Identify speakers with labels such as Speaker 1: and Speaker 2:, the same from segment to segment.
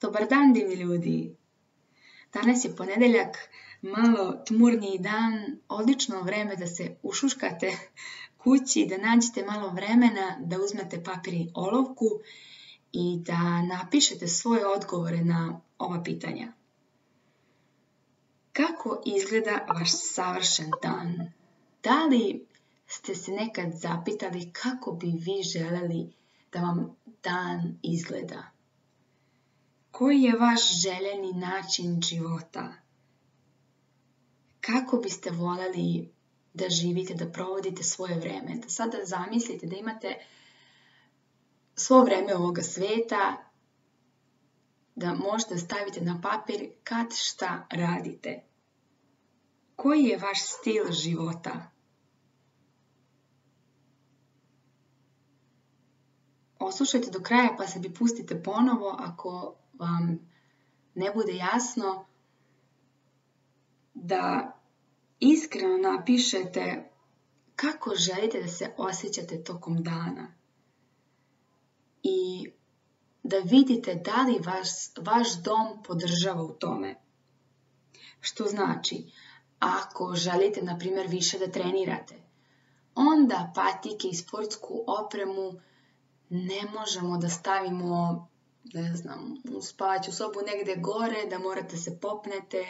Speaker 1: Dobar dan, divni ljudi! Danas je ponedeljak, malo tmurniji dan, odlično vreme da se ušuškate kući, da nađete malo vremena, da uzmete papir i olovku i da napišete svoje odgovore na ova pitanja. Kako izgleda vaš savršen dan? Da li ste se nekad zapitali kako bi vi želeli da vam dan izgleda? Koji je vaš željeni način života? Kako biste voljeli da živite, da provodite svoje vreme? Da sada zamislite da imate svo vreme ovoga sveta, da možete staviti na papir kad šta radite. Koji je vaš stil života? Oslušajte do kraja pa se bi pustite ponovo ako vam ne bude jasno, da iskreno napišete kako želite da se osjećate tokom dana i da vidite da li vaš dom podržava u tome. Što znači, ako želite, na primjer, više da trenirate, onda patike i sportsku opremu ne možemo da stavimo, u spavaću sobu negde gore, da morate se popnete,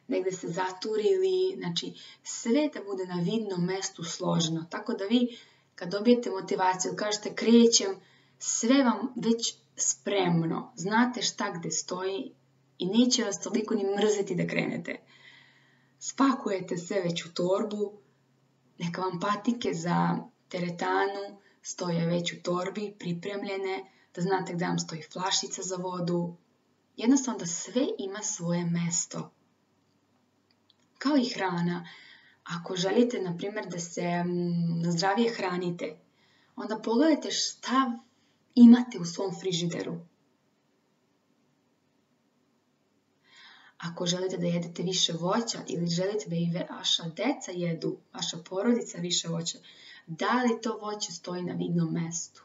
Speaker 1: negde se zaturili, znači sve da bude na vidnom mestu složeno. Tako da vi kad dobijete motivaciju, kažete krećem, sve vam već spremno, znate šta gde stoji i neće vas toliko ni mrzeti da krenete. Spakujete sve već u torbu, neka vam patike za teretanu stoje već u torbi, pripremljene, da znate gde vam stoji flašica za vodu. Jednostavno da sve ima svoje mesto. Kao i hrana, ako želite, na primjer, da se zdravije hranite, onda pogledajte šta imate u svom frižideru. Ako želite da jedete više voća ili želite da i vaša deca jedu, vaša porodica više voća, da li to voće stoji na vidnom mestu?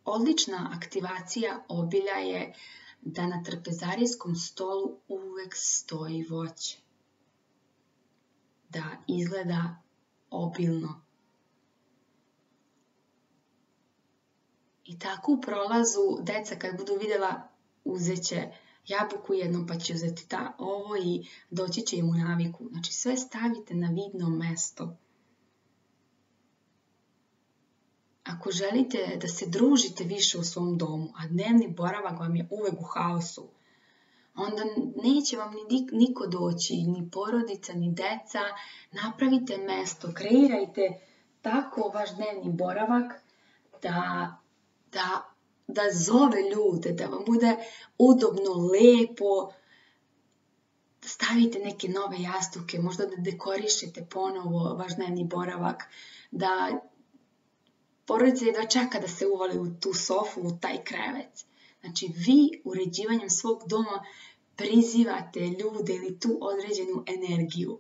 Speaker 1: Odlična aktivacija obilja je da na trpezarijskom stolu uvek stoji voće. Da izgleda obilno. I tako u prolazu deca kad budu vidjela uzeće jabuku jednu pa će uzeti ovo i doći će im u naviku. Znači sve stavite na vidno mesto. Ako želite da se družite više u svom domu, a dnevni boravak vam je uvek u haosu, onda neće vam niko doći, ni porodica, ni deca. Napravite mesto, kreirajte tako vaš dnevni boravak da zove ljude, da vam bude udobno, lepo. Stavite neke nove jastuke, možda da dekorišete ponovo vaš dnevni boravak, da porodica jedva čeka da se uvali u tu sofu, u taj krevet. Znači, vi uređivanjem svog doma prizivate ljude ili tu određenu energiju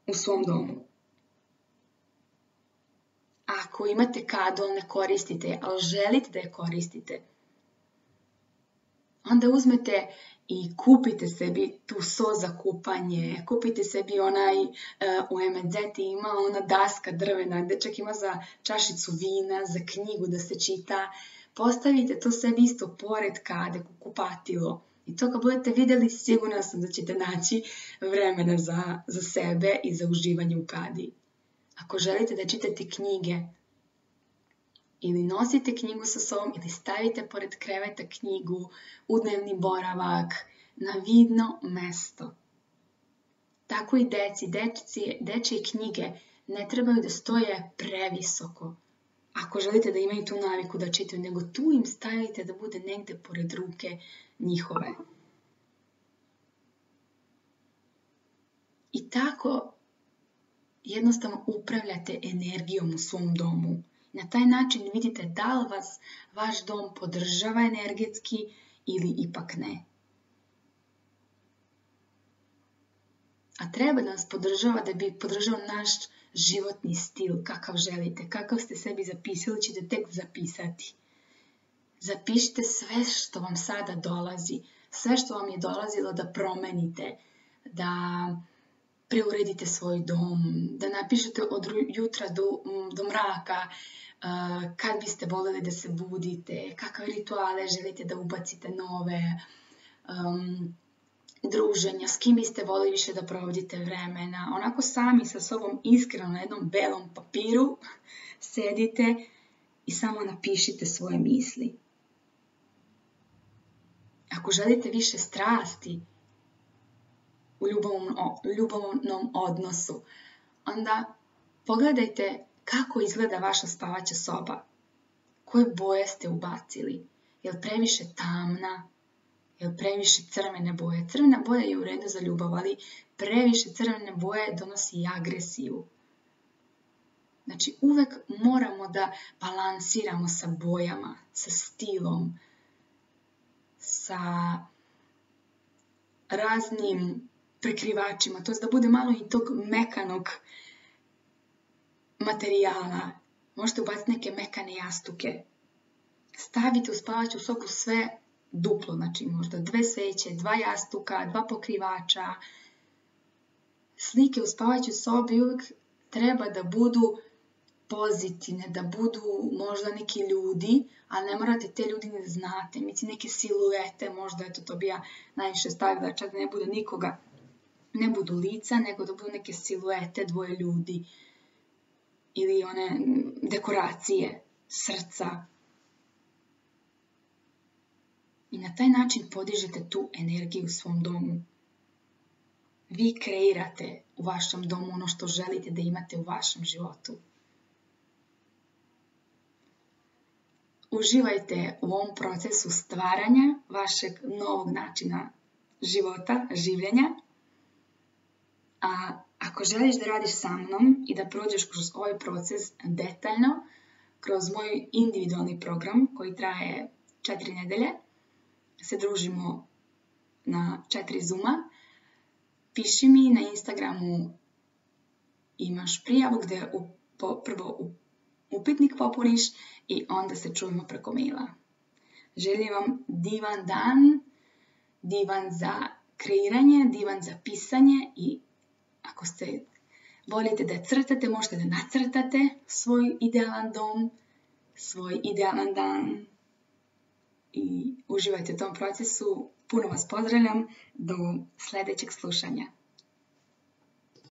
Speaker 1: u svom domu. Ako imate kadol, ne koristite, ali želite da je koristite, onda uzmete i kupite sebi tu so za kupanje, kupite sebi u MZ ima ona daska drvena, gde čak ima za čašicu vina, za knjigu da se čita. Postavite to sebi isto pored kade, kupatilo. I to kad budete vidjeli, sigurna sam da ćete naći vremena za sebe i za uživanje u kadi. Ako želite da čitate knjige, ili nosite knjigu sa sobom, ili stavite pored kreveta knjigu, u dnevni boravak, na vidno mesto. Tako i dečije knjige ne trebaju da stoje previsoko. Ako želite da imaju tu naviku da čitaju, nego tu im stavite da bude negde pored ruke njihove. I tako jednostavno upravljate energijom u svom domu. Na taj način vidite da li vas vaš dom podržava energetski ili ipak ne. A treba da nas podržava da bi podržao naš životni stil, kakav želite, kakav ste sebi zapisali, ćete tek zapisati. Zapišite sve što vam sada dolazi, sve što vam je dolazilo da promenite, da preuredite svoj dom, da napišete od jutra do mraka kad biste voljeli da se budite, kakve rituale želite da ubacite nove, druženja, s kim biste voljeli više da provodite vremena. Onako sami sa sobom iskreno na jednom belom papiru sedite i samo napišite svoje misli. Ako želite više strasti u ljubavnom odnosu, onda pogledajte kako izgleda vaša spavaća soba. Koje boje ste ubacili? Je li previše tamna? Je li previše crvene boje? Crvena boja je u redu za ljubav, ali previše crvene boje donosi i agresiju. Znači, uvek moramo da balansiramo sa bojama, sa stilom, sa raznim prekrivačima, to je da bude malo i tog mekanog materijala. Možete ubaciti neke mekane jastuke. Stavite u spavaću sobu sve duplo, znači možda 2 sveće, 2 jastuka, 2 pokrivača. Slike u spavaćoj sobi uvijek treba da budu pozitivne, da budu možda neki ljudi, ali ne morate te ljudi ne znate. Mislim, neke siluete, možda, eto, to bi ja najviše stavila, čak ne bude nikoga, ne budu lica, nego da budu neke siluete, 2 ljudi. Ili one dekoracije, srca. I na taj način podižete tu energiju u svom domu. Vi kreirate u vašem domu ono što želite da imate u vašem životu. Uživajte u ovom procesu stvaranja vašeg novog načina života, življenja. A ako želiš da radiš sa mnom i da prođeš kroz ovaj proces detaljno, kroz moj individualni program koji traje 4 nedelje, se družimo na 4 Zooma, piši mi na Instagramu, imaš prijavu gdje prvo upitnik popuniš i onda se čujemo preko maila. Želim vam divan dan, divan za kreiranje, divan za pisanje i ako volite da crtate, možete da nacrtate svoj idealan dom, svoj idealan dan i uživajte u tom procesu. Puno vas pozdravljam, do sljedećeg slušanja.